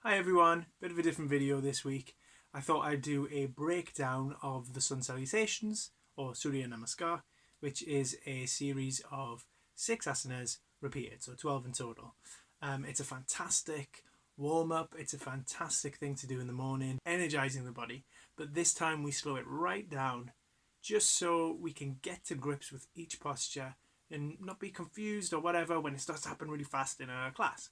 Hi everyone, bit of a different video this week. I thought I'd do a breakdown of the Sun Salutations, or Surya Namaskar, which is a series of 6 asanas repeated, so 12 in total. It's a fantastic warm-up, it's a fantastic thing to do in the morning, energizing the body, but this time we slow it right down, just so we can get to grips with each posture and not be confused or whatever when it starts to happen really fast in a class.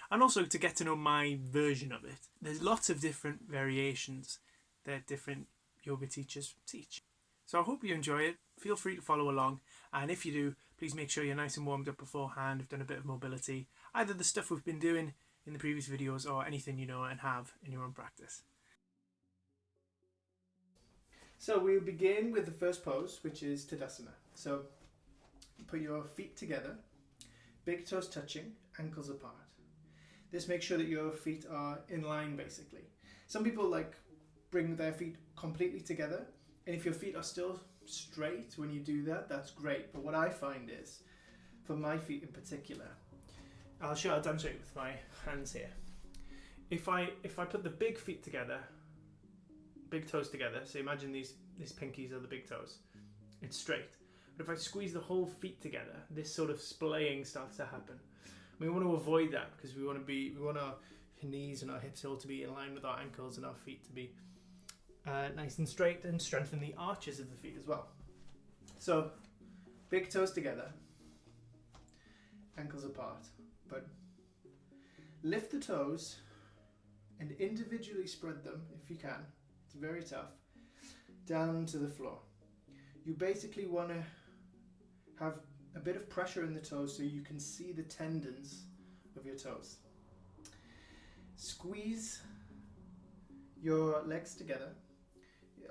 And also to get to know my version of it. There's lots of different variations that different yoga teachers teach. So I hope you enjoy it. Feel free to follow along. And if you do, please make sure you're nice and warmed up beforehand. We've done a bit of mobility. Either the stuff we've been doing in the previous videos or anything you know and have in your own practice. So we'll begin with the first pose, which is Tadasana. So put your feet together, big toes touching, ankles apart. This makes sure that your feet are in line basically. Some people bring their feet completely together, and if your feet are still straight when you do that, that's great. But what I find is, for my feet in particular, I'll demonstrate with my hands here. If I put the big feet together, big toes together, so imagine these pinkies are the big toes, it's straight. But if I squeeze the whole feet together, this sort of splaying starts to happen. We want to avoid that because we want our knees and our hips all to be in line with our ankles and our feet to be nice and straight, and strengthen the arches of the feet as well. So big toes together, ankles apart, but lift the toes and individually spread them if you can. It's very tough. Down to the floor. You basically want to have a bit of pressure in the toes so you can see the tendons of your toes. Squeeze your legs together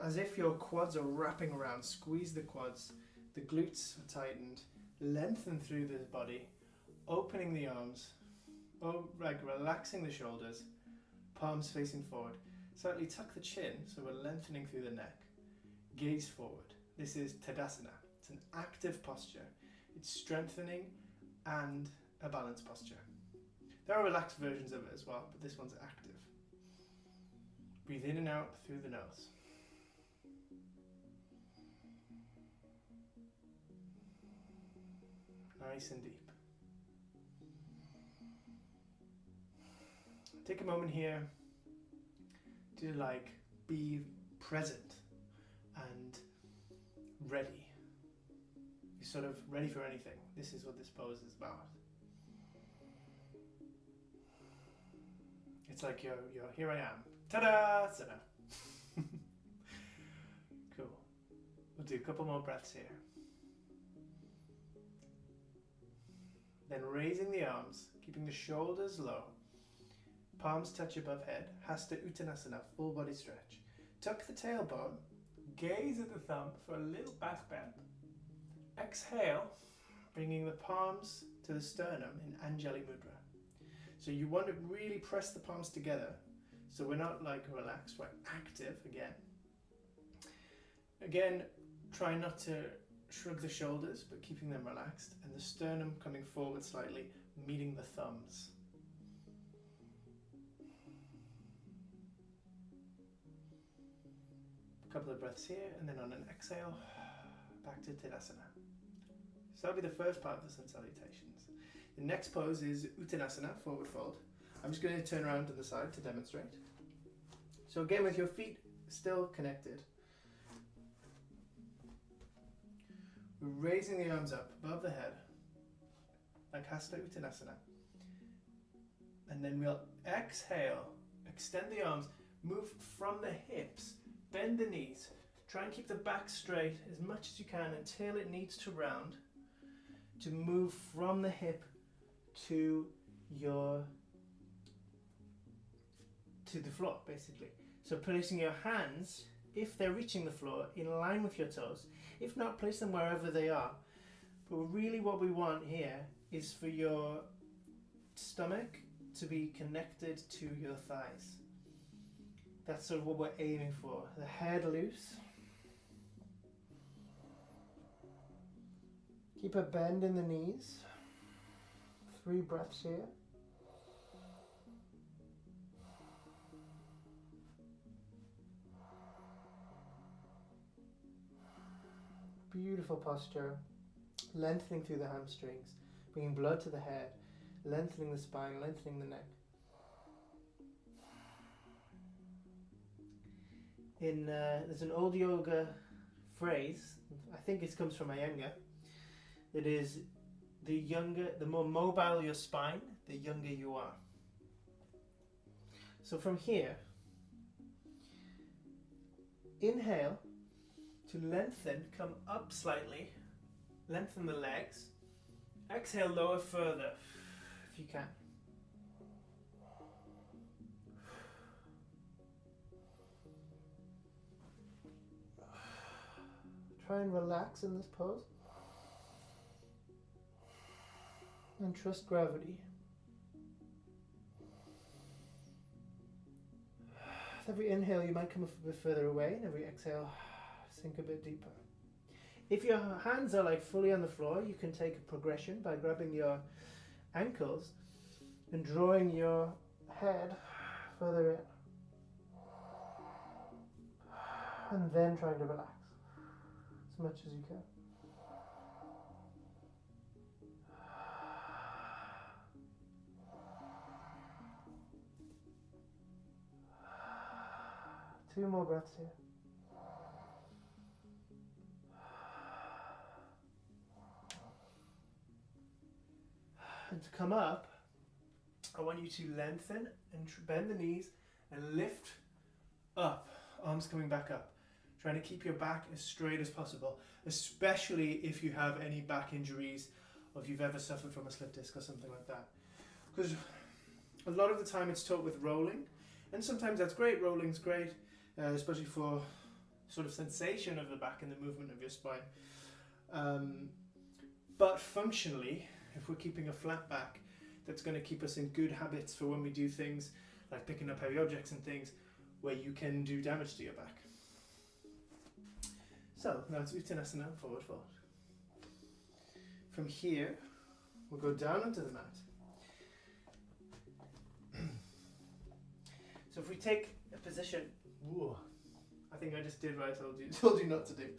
as if your quads are wrapping around. Squeeze the quads, the glutes are tightened, lengthen through the body, opening the arms, relaxing the shoulders, palms facing forward. Slightly tuck the chin so we're lengthening through the neck. Gaze forward. This is Tadasana. It's an active posture. It's strengthening and a balanced posture. There are relaxed versions of it as well, but this one's active. Breathe in and out through the nose. Nice and deep. Take a moment here to be present and ready. You're sort of ready for anything. This is what this pose is about. It's like you're here I am. Ta-da! Cool. We'll do a couple more breaths here. Then raising the arms, keeping the shoulders low. Palms touch above head. Hasta Uttanasana, full body stretch. Tuck the tailbone. Gaze at the thumb for a little back bend. Exhale, bringing the palms to the sternum in Anjali Mudra. So you want to really press the palms together, so we're not relaxed, we're active again. Again, try not to shrug the shoulders, but keeping them relaxed, and the sternum coming forward slightly, meeting the thumbs. A couple of breaths here, and then on an exhale, back to Tadasana. So that'll be the first part of the Sun Salutations. The next pose is Uttanasana, forward fold. I'm just going to turn around to the side to demonstrate. So again, with your feet still connected, we're raising the arms up above the head, like Hasta Uttanasana. And then we'll exhale, extend the arms, move from the hips, bend the knees. Try and keep the back straight as much as you can until it needs to round, to move from the hip to the floor basically. So placing your hands, if they're reaching the floor, in line with your toes. If not, place them wherever they are. But really what we want here is for your stomach to be connected to your thighs. That's sort of what we're aiming for. The head loose. Keep a bend in the knees. 3 breaths here. beautiful posture, lengthening through the hamstrings, bringing blood to the head, lengthening the spine, lengthening the neck. There's an old yoga phrase, I think it comes from Iyengar, that is, the more mobile your spine, the younger you are. So from here, inhale to lengthen, come up slightly, lengthen the legs. Exhale, lower further if you can. Try and relax in this pose and trust gravity. With every inhale you might come a bit further away, and every exhale sink a bit deeper. If your hands are like fully on the floor, you can take a progression by grabbing your ankles and drawing your head further in, and then trying to relax as much as you can. Two more breaths here. And to come up, I want you to lengthen and bend the knees and lift up, arms coming back up. Trying to keep your back as straight as possible, especially if you have any back injuries or if you've ever suffered from a slip disc or something like that. Because a lot of the time it's taught with rolling, and sometimes that's great, rolling's great, especially for sort of sensation of the back and the movement of your spine. But functionally, if we're keeping a flat back, that's going to keep us in good habits for when we do things like picking up heavy objects and things where you can do damage to your back. So now it's Uttanasana, forward fold. From here, we'll go down onto the mat. So if we take a position, whoa, I think I just did what I told you not to do.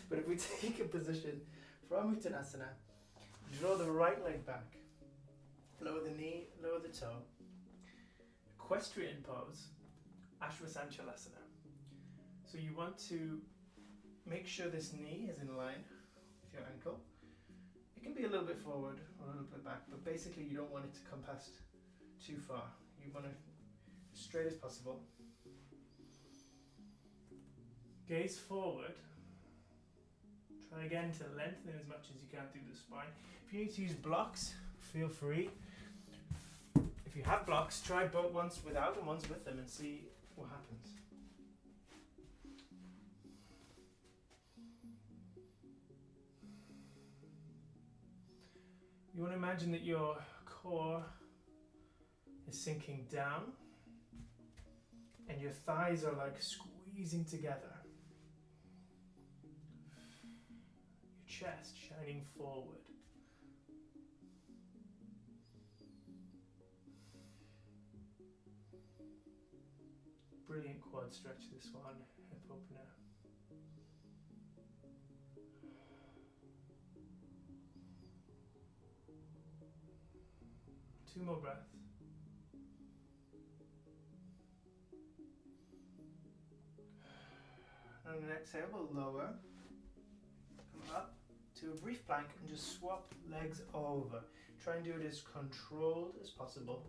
But if we take a position from Uttanasana, draw the right leg back, lower the knee, lower the toe, equestrian pose, Ashvasanchalasana. So you want to make sure this knee is in line with your ankle. It can be a little bit forward or a little bit back, but basically you don't want it to come past too far. You want it as straight as possible. Gaze forward. Try again to lengthen as much as you can through the spine. If you need to use blocks, feel free. If you have blocks, try both once without and once with them and see what happens. You want to imagine that your core is sinking down and your thighs are like squeezing together. Your chest shining forward. Brilliant quad stretch this one, hip opener. Two more breaths. And on an exhale, we'll lower, come up to a brief plank and just swap legs over. Try and do it as controlled as possible.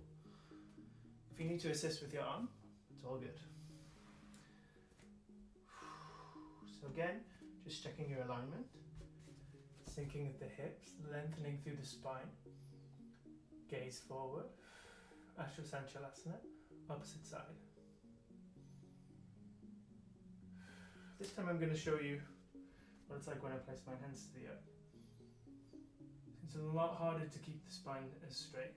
If you need to assist with your arm, it's all good. So again, just checking your alignment, sinking at the hips, lengthening through the spine. Gaze forward, Ashvasanchalasana, opposite side. This time I'm going to show you what it's like when I place my hands to the earth. It's a lot harder to keep the spine as straight.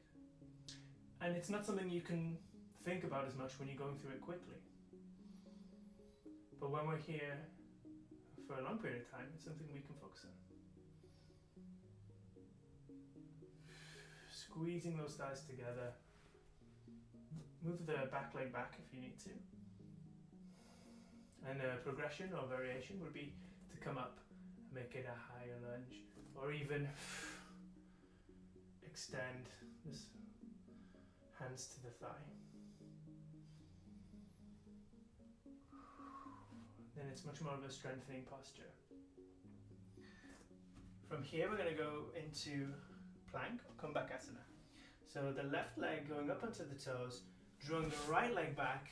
And it's not something you can think about as much when you're going through it quickly. But when we're here for a long period of time, it's something we can focus on. Squeezing those thighs together. Move the back leg back if you need to. And a progression or variation would be to come up make it a higher lunge, or even extend this hands to the thigh. Then it's much more of a strengthening posture. From here we're going to go into plank or comeback asana. So the left leg going up onto the toes, drawing the right leg back,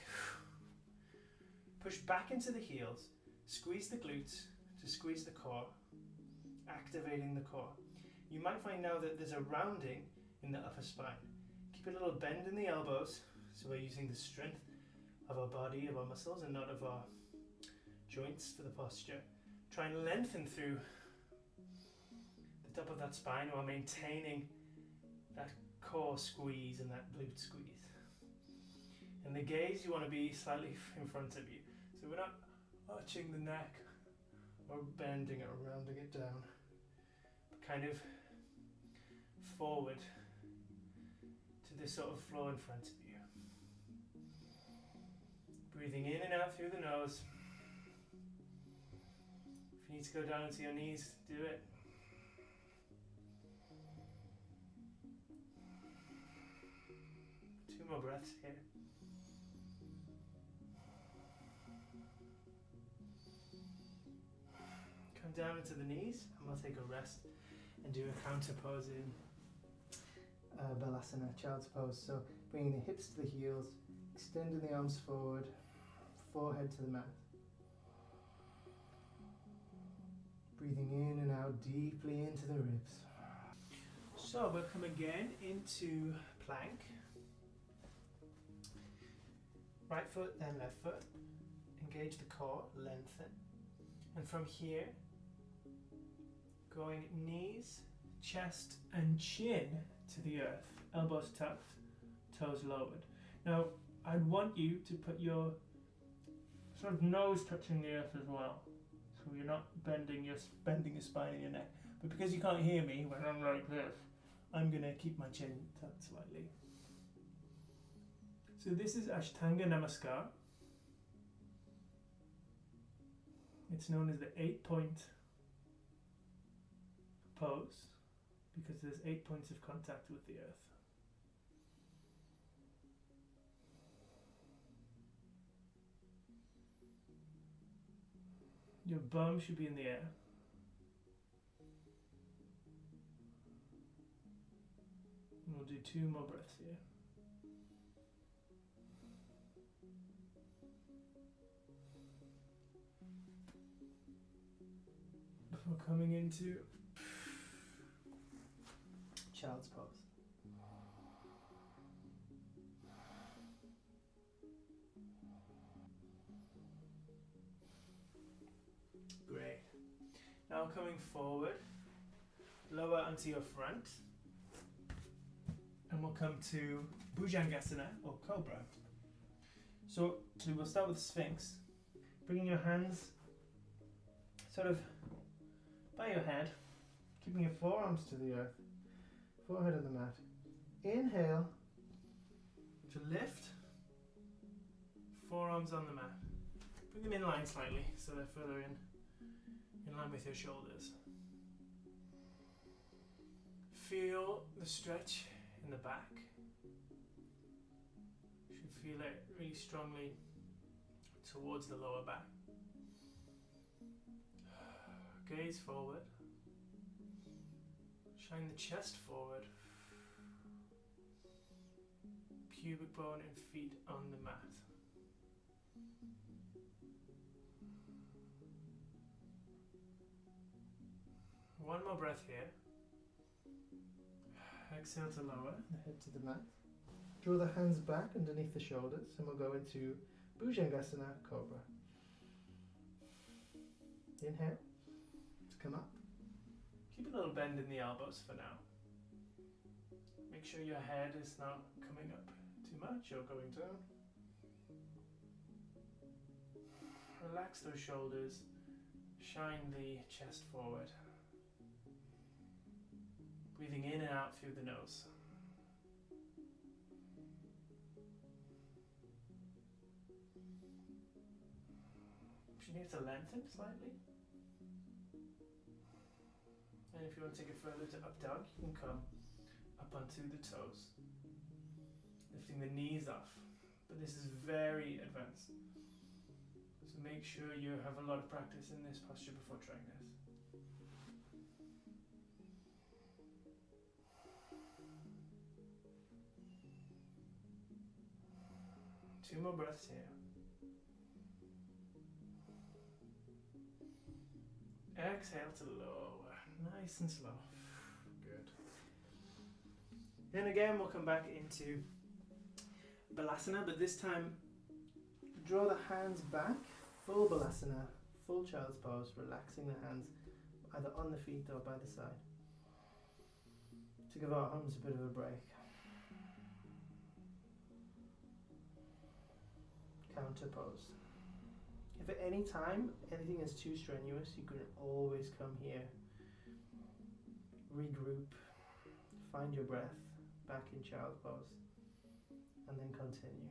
push back into the heels, squeeze the glutes to squeeze the core, activating the core. You might find now that there's a rounding in the upper spine. Keep a little bend in the elbows, so we're using the strength of our body, of our muscles, and not of our joints for the posture. Try and lengthen through the top of that spine while maintaining that core squeeze and that glute squeeze. And the gaze, you want to be slightly in front of you. So we're not arching the neck or bending it or rounding it down, but kind of forward to this sort of flow in front of you. Breathing in and out through the nose. If you need to go down onto your knees, do it. Two more breaths here. Come down into the knees, and we'll take a rest and do a counter pose in Balasana, child's pose. So bringing the hips to the heels, extending the arms forward, forehead to the mat. Breathing in and out deeply into the ribs. So we'll come again into plank. Right foot, then left foot. Engage the core, lengthen. And from here, going knees, chest and chin to the earth. Elbows tucked, toes lowered. Now, I'd want you to put your sort of nose touching the earth as well. So you're not bending your spine and your neck. But because you can't hear me when I'm like this, I'm going to keep my chin tucked slightly. So this is Ashtanga Namaskar. It's known as the 8-point pose because there's 8 points of contact with the earth. Your bum should be in the air. And we'll do 2 more breaths here. Before coming into child's pose. Great. Now coming forward, lower onto your front, and we'll come to Bhujangasana or Cobra. So we'll start with Sphinx, bringing your hands sort of by your head, keeping your forearms to the earth, forehead on the mat. Inhale to lift, forearms on the mat. Bring them in line slightly so they're further in line with your shoulders. Feel the stretch in the back. You should feel it really strongly towards the lower back. Gaze forward. Shine the chest forward. Pubic bone and feet on the mat. One more breath here. Exhale to lower the head to the mat. Draw the hands back underneath the shoulders and we'll go into Bhujangasana Cobra. Inhale to come up. Keep a little bend in the elbows for now. Make sure your head is not coming up too much or going down. Relax those shoulders. Shine the chest forward. Breathing in and out through the nose. If you need to lengthen slightly, And if you want to take it further to up dog, you can come up onto the toes, lifting the knees off. But this is very advanced. So make sure you have a lot of practice in this posture before trying this. 2 more breaths here. Exhale to lower, nice and slow. Good. Then again, we'll come back into Balasana, but this time draw the hands back, full Balasana, full child's pose, relaxing the hands either on the feet or by the side to give our arms a bit of a break. Counter pose. If at any time anything is too strenuous, you can always come here, regroup, find your breath, back in child pose, and then continue.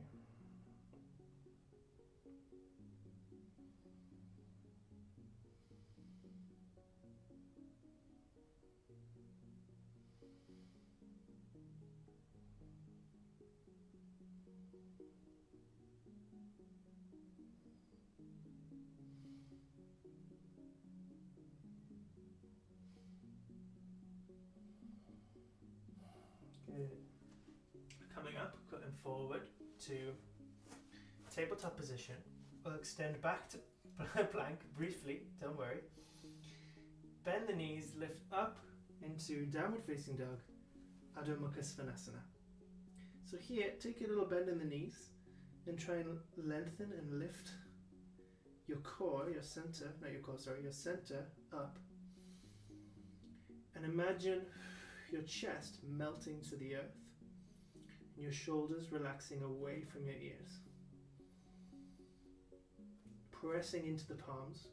Good. Coming up, cutting forward to tabletop position. We'll extend back to plank briefly, don't worry. Bend the knees, lift up into downward facing dog, Adho Mukha Svanasana. So here, take a little bend in the knees and try and lengthen and lift your core, your center, not your core, sorry, your center up. And imagine your chest melting to the earth and your shoulders relaxing away from your ears. Pressing into the palms.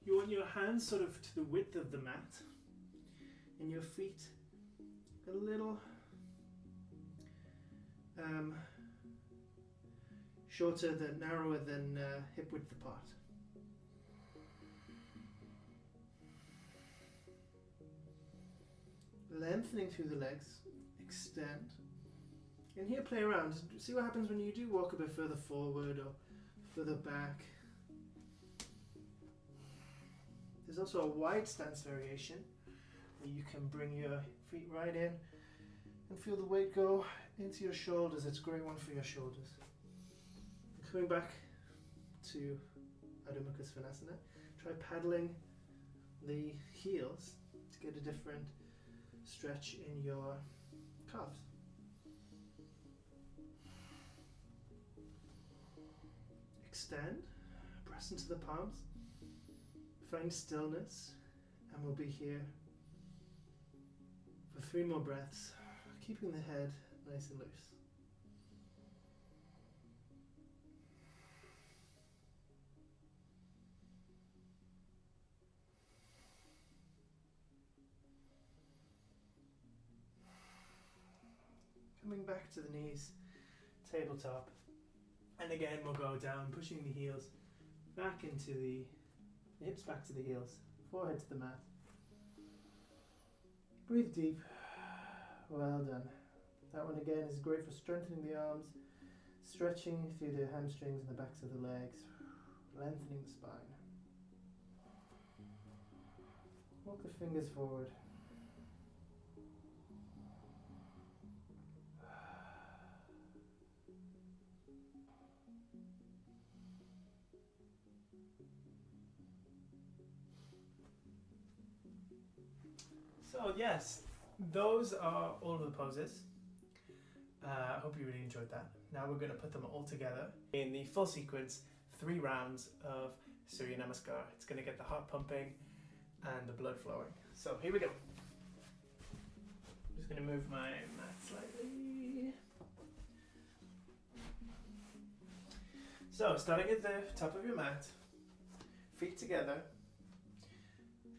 You want your hands sort of to the width of the mat and your feet a little narrower than hip width apart. Lengthening through the legs, extend. And here play around, see what happens when you do walk a bit further forward or further back. There's also a wide stance variation where you can bring your feet right in and feel the weight go into your shoulders. It's a great one for your shoulders. And coming back to Adho Mukha Svanasana, try paddling the heels to get a different stretch in your calves. Extend, press into the palms, find stillness, and we'll be here for 3 more breaths, keeping the head nice and loose. Coming back to the knees, tabletop, and again we'll go down, pushing the heels back into the hips back to the heels, forehead to the mat. Breathe deep. Well done. That one again is great for strengthening the arms, stretching through the hamstrings and the backs of the legs, lengthening the spine. Walk the fingers forward. So yes, those are all of the poses. I hope you really enjoyed that. Now we're going to put them all together in the full sequence, 3 rounds of Surya Namaskar. It's going to get the heart pumping and the blood flowing. So here we go. I'm just going to move my mat slightly. So starting at the top of your mat, feet together,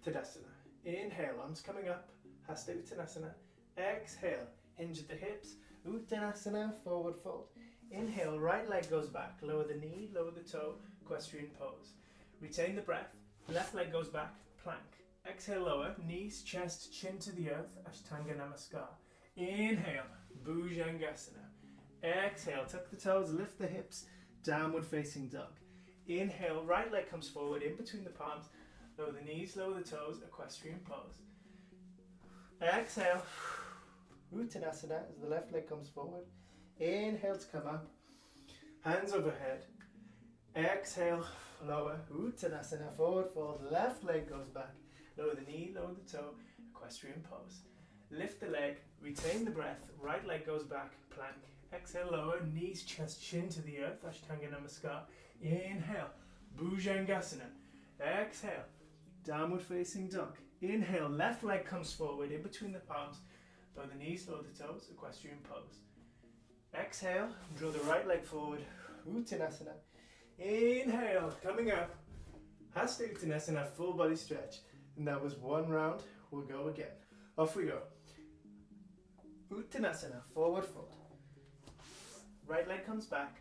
Tadasana. Inhale, arms coming up, Hasta Uttanasana. Exhale, hinge at the hips, Uttanasana, forward fold. Inhale, right leg goes back, lower the knee, lower the toe, equestrian pose. Retain the breath, left leg goes back, plank. Exhale, lower. Knees, chest, chin to the earth. Ashtanga Namaskar. Inhale, Bhujangasana. Exhale, tuck the toes, lift the hips. Downward facing dog. Inhale, right leg comes forward in between the palms. Lower the knees, lower the toes. Equestrian pose. Exhale, Uttanasana as the left leg comes forward. Inhale to come up. Hands overhead. Exhale, lower. Uttanasana, forward fold. Left leg goes back. Lower the knee, lower the toe. Equestrian pose. Lift the leg, retain the breath. Right leg goes back, plank. Exhale, lower. Knees, chest, chin to the earth. Ashtanga Namaskar. Inhale, Bhujangasana. Exhale, downward facing dog. Inhale, left leg comes forward in between the palms. Lower the knees, lower the toes. Equestrian pose. Exhale, draw the right leg forward. Uttanasana. Inhale, coming up. Hasta Uttanasana, full body stretch. And that was one round. We'll go again. Off we go. Uttanasana, forward fold. Right leg comes back.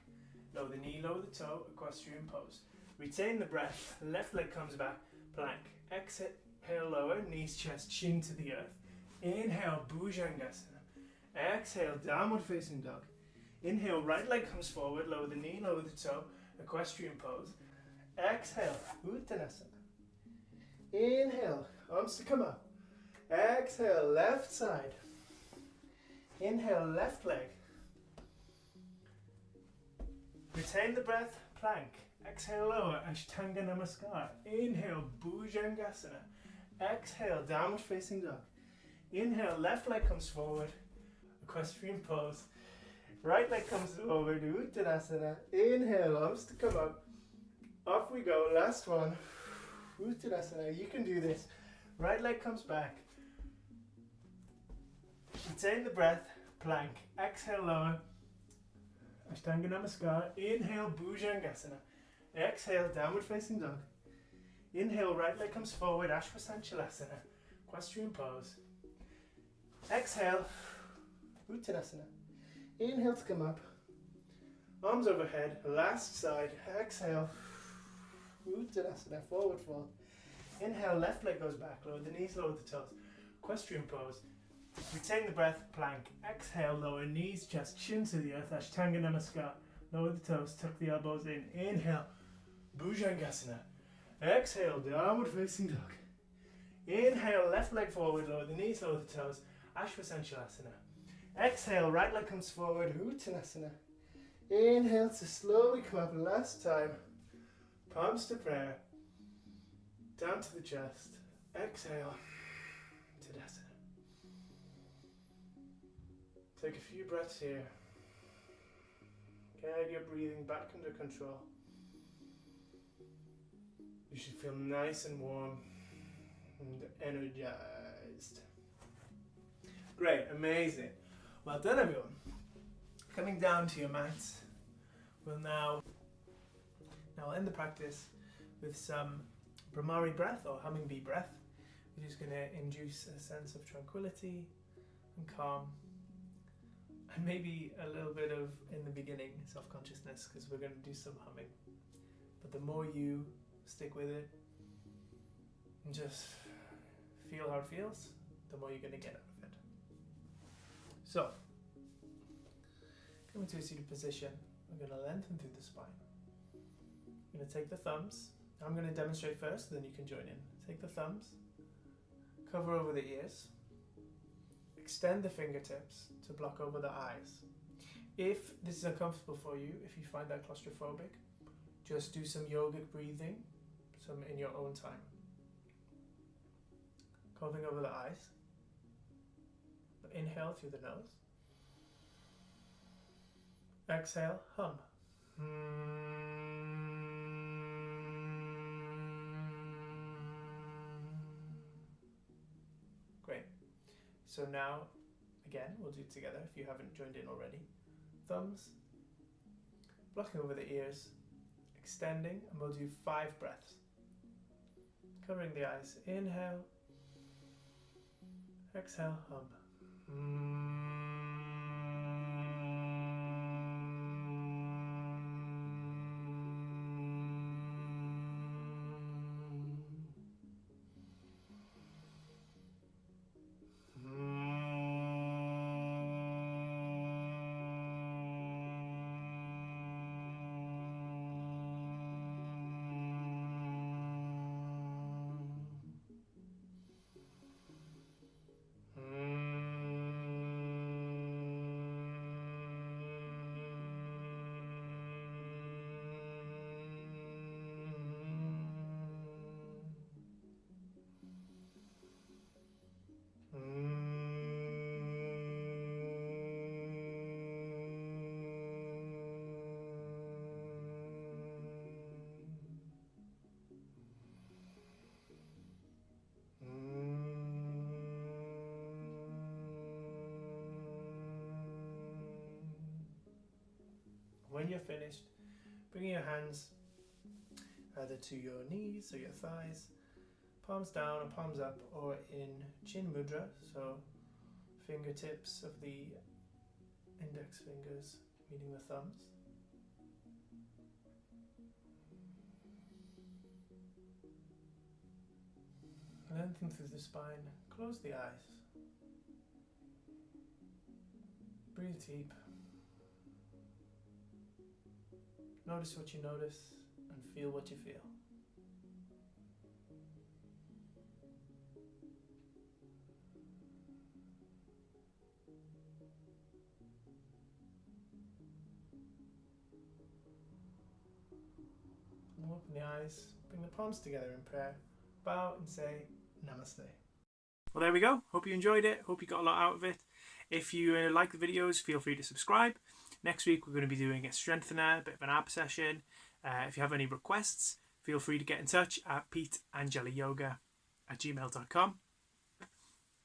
Lower the knee, lower the toe. Equestrian pose. Retain the breath. Left leg comes back. Plank. Exhale, lower. Knees, chest, chin to the earth. Inhale, Bhujangasana. Exhale, downward facing dog. Inhale, right leg comes forward. Lower the knee, lower the toe. Equestrian pose. Exhale, Uttanasana. Inhale, arms to come up. Exhale, left side. Inhale, left leg. Retain the breath, plank. Exhale, lower, Ashtanga Namaskar. Inhale, Bhujangasana. Exhale, downward facing dog. Inhale, left leg comes forward. Equestrian pose. Right leg comes forward, Uttanasana. Inhale, arms to come up. Off we go, last one. Uttanasana, you can do this. Right leg comes back. Retain the breath, plank. Exhale, lower. Ashtanga Namaskar. Inhale, Bhujangasana. Exhale, downward facing dog. Inhale, right leg comes forward. Ashvasanchalasana. Equestrian pose. Exhale, Uttanasana. Inhale to come up. Arms overhead. Last side. Exhale. Uttanasana, forward fold. Inhale, left leg goes back. Lower the knees, lower the toes. Equestrian pose. Retain the breath, plank. Exhale, lower knees, chest, chin to the earth. Ashtanga Namaskar. Lower the toes, tuck the elbows in. Inhale, Bhujangasana. Exhale, downward facing dog. Inhale, left leg forward. Lower the knees, lower the toes. Ashvasanchalasana. Exhale, right leg comes forward. Uttanasana. Inhale to slowly come up. Last time. Palms to prayer. Down to the chest. Exhale. Tadasana. Take a few breaths here. Get your breathing back under control. You should feel nice and warm and energized. Great, amazing. Well done, everyone. Coming down to your mats. We'll now end the practice with some Brahmari breath or humming bee breath, which is going to induce a sense of tranquility and calm, and maybe a little bit of, in the beginning, self-consciousness, because we're going to do some humming. But the more you stick with it and just feel how it feels, the more you're going to get out of it. So, coming to a seated position, we're going to lengthen through the spine. I'm going to take the thumbs. I'm going to demonstrate first, then you can join in. Take the thumbs, cover over the ears, extend the fingertips to block over the eyes. If this is uncomfortable for you, if you find that claustrophobic, just do some yogic breathing, some in your own time. Covering over the eyes. Inhale through the nose. Exhale, hum. Great. So now, again, we'll do it together if you haven't joined in already. Thumbs, blocking over the ears, extending, and we'll do 5 breaths. Covering the eyes. Inhale. Exhale, hum. When you're finished, bringing your hands either to your knees or your thighs, palms down or palms up, or in chin mudra, so fingertips of the index fingers meeting the thumbs. Lengthen through the spine, close the eyes. Breathe deep. Notice what you notice and feel what you feel. And open the eyes, bring the palms together in prayer, bow and say Namaste. Well, there we go. Hope you enjoyed it. Hope you got a lot out of it. If you like the videos, feel free to subscribe. Next week we're going to be doing a strengthener, a bit of an ab session. If you have any requests, feel free to get in touch at peteanjaliyoga@gmail.com.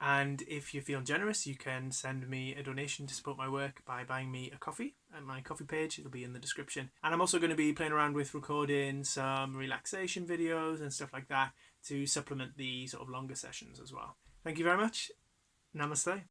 And if you're feeling generous, you can send me a donation to support my work by buying me a coffee at my coffee page. It'll be in the description. And I'm also going to be playing around with recording some relaxation videos and stuff like that to supplement the sort of longer sessions as well. Thank you very much. Namaste.